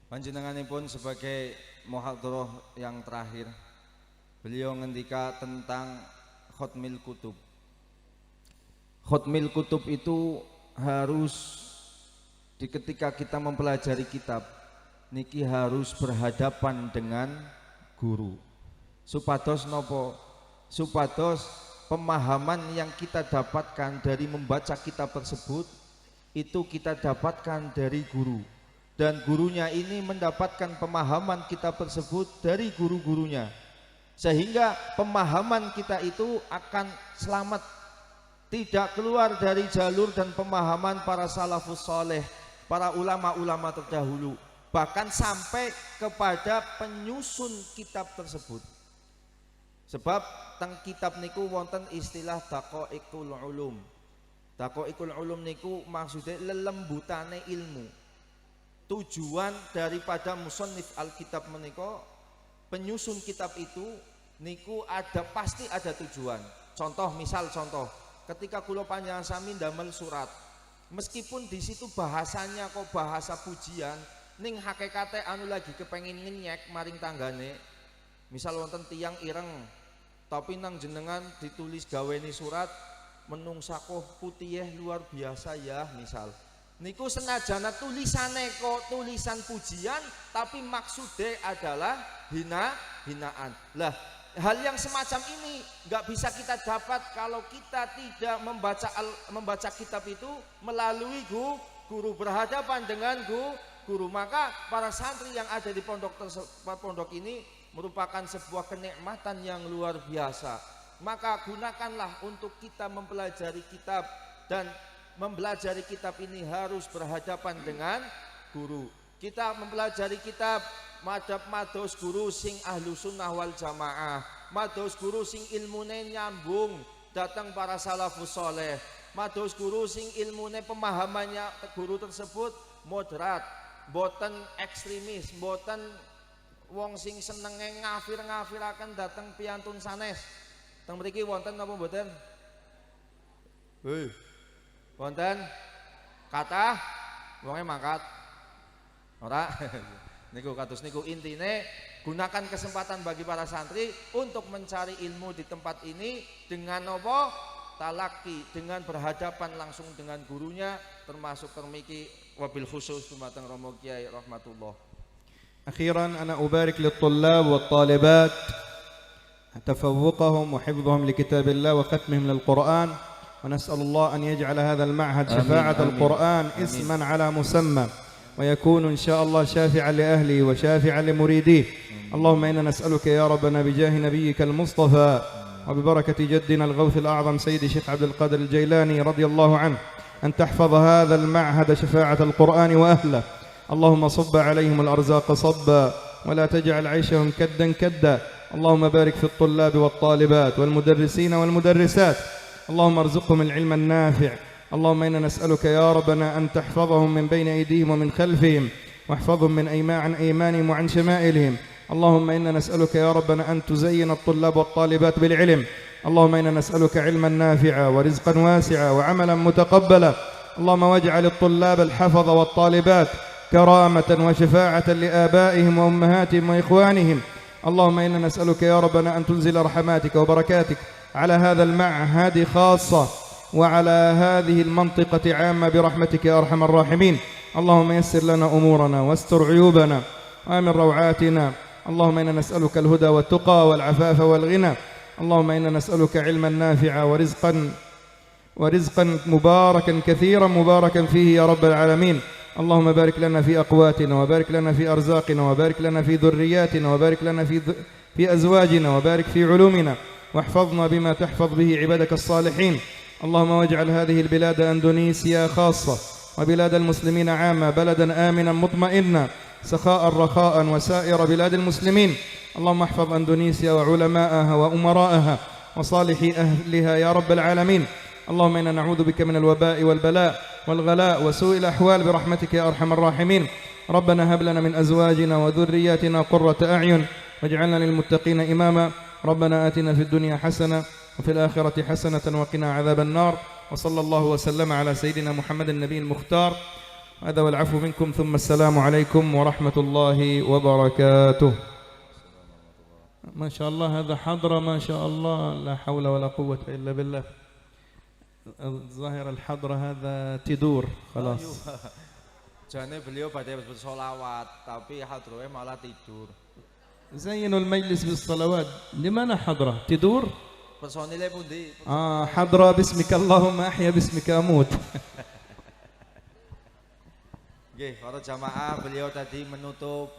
Panjenenganipun sebagai muhadharah yang terakhir, beliau ngendika tentang khotmil kutub. Khotmil kutub itu harus ketika kita mempelajari kitab niki harus berhadapan dengan guru. Supados nopo? Supados pemahaman yang kita dapatkan dari membaca kitab tersebut itu kita dapatkan dari guru, dan gurunya ini mendapatkan pemahaman kitab tersebut dari guru-gurunya, sehingga pemahaman kita itu akan selamat, tidak keluar dari jalur dan pemahaman para salafus soleh, para ulama-ulama terdahulu, bahkan sampai kepada penyusun kitab tersebut. Sebab teng kitab niku wonten istilah daqaiqul ulum. Daqaiqul ulum niku maksudnya lelembutane ilmu. Tujuan daripada musannif alkitab menika, penyusun kitab itu niku pasti ada tujuan. Contoh, ketika kula panjenengan sami ndamel surat, meskipun di situ bahasanya kok bahasa pujian, ning hakikate anu lagi kepengin ngenyek maring tanggane. Misal wonten tiyang ireng tapi nang jenengan ditulis gaweni surat menungsakoh putih luar biasa ya, misal niku senajana tulisane kok tulisan pujian tapi maksude adalah hinaan. Lah, hal yang semacam ini nggak bisa kita dapat kalau kita tidak membaca kitab itu melalui guru, berhadapan dengan guru. Maka para santri yang ada di pondok ini merupakan sebuah kenikmatan yang luar biasa. Maka gunakanlah untuk kita mempelajari kitab, dan mempelajari kitab ini harus berhadapan dengan guru. Kita mempelajari kitab madhab mados guru sing ahlu sunnah wal jamaah, mados guru sing ilmune nyambung datang para salafus soleh, mados guru sing ilmune pemahamannya guru tersebut moderat, mboten ekstremis, mboten wong sing senenge ngafir-ngafiraken dateng piantun sanes. Teng mriki wonten napa mboten? Wonten? Kathah wonge mangkat. Ora? Niku kados niku intine gunakan kesempatan bagi para santri untuk mencari ilmu di tempat ini dengan apa? Talaki, dengan berhadapan langsung dengan gurunya, termasuk termiki wabil khusus dumateng Romo Kiai rahmatullah. أخيرا أنا أبارك للطلاب والطالبات تفوقهم وحفظهم لكتاب الله وختمهم للقرآن، ونسأل الله أن يجعل هذا المعهد شفاعة القرآن اسما على مسمى، ويكون إن شاء الله شافعا لأهله وشافعا لمريديه. اللهم إنا نسألك يا ربنا بجاه نبيك المصطفى وببركة جدنا الغوث الأعظم سيدي الشيخ عبد القادر الجيلاني رضي الله عنه أن تحفظ هذا المعهد شفاعة القرآن وأهله. اللهم صب عليهم الأرزاق صبا ولا تجعل عيشهم كدا كدا. اللهم بارك في الطلاب والطالبات والمدرسين والمدرسات، اللهم ارزقهم العلم النافع. اللهم إنا نسألك يا ربنا أن تحفظهم من بين أيديهم ومن خلفهم، واحفظهم من عن أيمانهم وعن شمائلهم. اللهم إنا نسألك يا ربنا أن تزين الطلاب والطالبات بالعلم. اللهم إنا نسألك علما نافعا ورزقا واسعا وعملا متقبلا. اللهم واجعل الطلاب الحفظة والطالبات كرامة وشفاعة لآبائهم وأمهاتهم وإخوانهم. اللهم إنا نسألك يا ربنا أن تنزل رحماتك وبركاتك على هذا المعهد خاصة وعلى هذه المنطقة عامة برحمتك يا أرحم الراحمين. اللهم يسر لنا أمورنا واستر عيوبنا وآمن روعاتنا. اللهم إنا نسألك الهدى والتقى والعفاف والغنى. اللهم إنا نسألك علما نافعا ورزقا مباركا كثيرا مباركا فيه يا رب العالمين. اللهم بارك لنا في أقواتنا وبارك لنا في أرزاقنا وبارك لنا في ذرياتنا وبارك لنا في أزواجنا وبارك في علومنا، واحفظنا بما تحفظ به عبادك الصالحين. اللهم واجعل هذه البلاد أندونيسيا خاصة وبلاد المسلمين عامة بلدا آمنا مطمئنا سخاء رخاء وسائر بلاد المسلمين. اللهم احفظ أندونيسيا وعلماءها وأمراءها وصالحي أهلها يا رب العالمين. اللهم إنا نعوذ بك من الوباء والبلاء والغلاء وسوء الأحوال برحمتك يا أرحم الراحمين. ربنا هب لنا من أزواجنا وذرياتنا قرة أعين واجعلنا للمتقين إماما. ربنا آتنا في الدنيا حسنة وفي الآخرة حسنة وقنا عذاب النار. وصلى الله وسلم على سيدنا محمد النبي المختار. هذا والعفو منكم، ثم السلام عليكم ورحمة الله وبركاته. ما شاء الله هذا حضرة ما شاء الله، لا حول ولا قوة إلا بالله. ظاهر الحضرة هذا tidur خلاص. Jane beliau badhe bersolawat tapi hadroe malah tidur. زينوا المجلس بالصلوات. لماذا حضرة tidur؟ Personile pundi? حضرة باسمك اللهم أحيا باسمك أموت. Nggih, para jamaah, beliau tadi menutup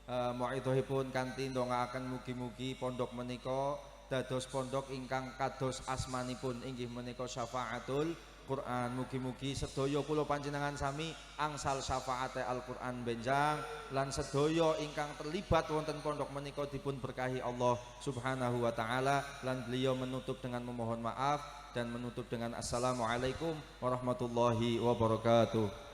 mauidhahipun kanthi ndongaaken mugi-mugi pondok menika dados pondok ingkang kados asmanipun inggih menika Syafaatul Quran. Mugi-mugi sedaya kula panjenengan sami angsal syafaate Al-Quran benjang lan sedaya ingkang terlibat wonten pondok menika dipun berkahi Allah Subhanahu wa taala. Lan beliau menutup dengan memohon maaf dan menutup dengan assalamualaikum warahmatullahi wabarakatuh.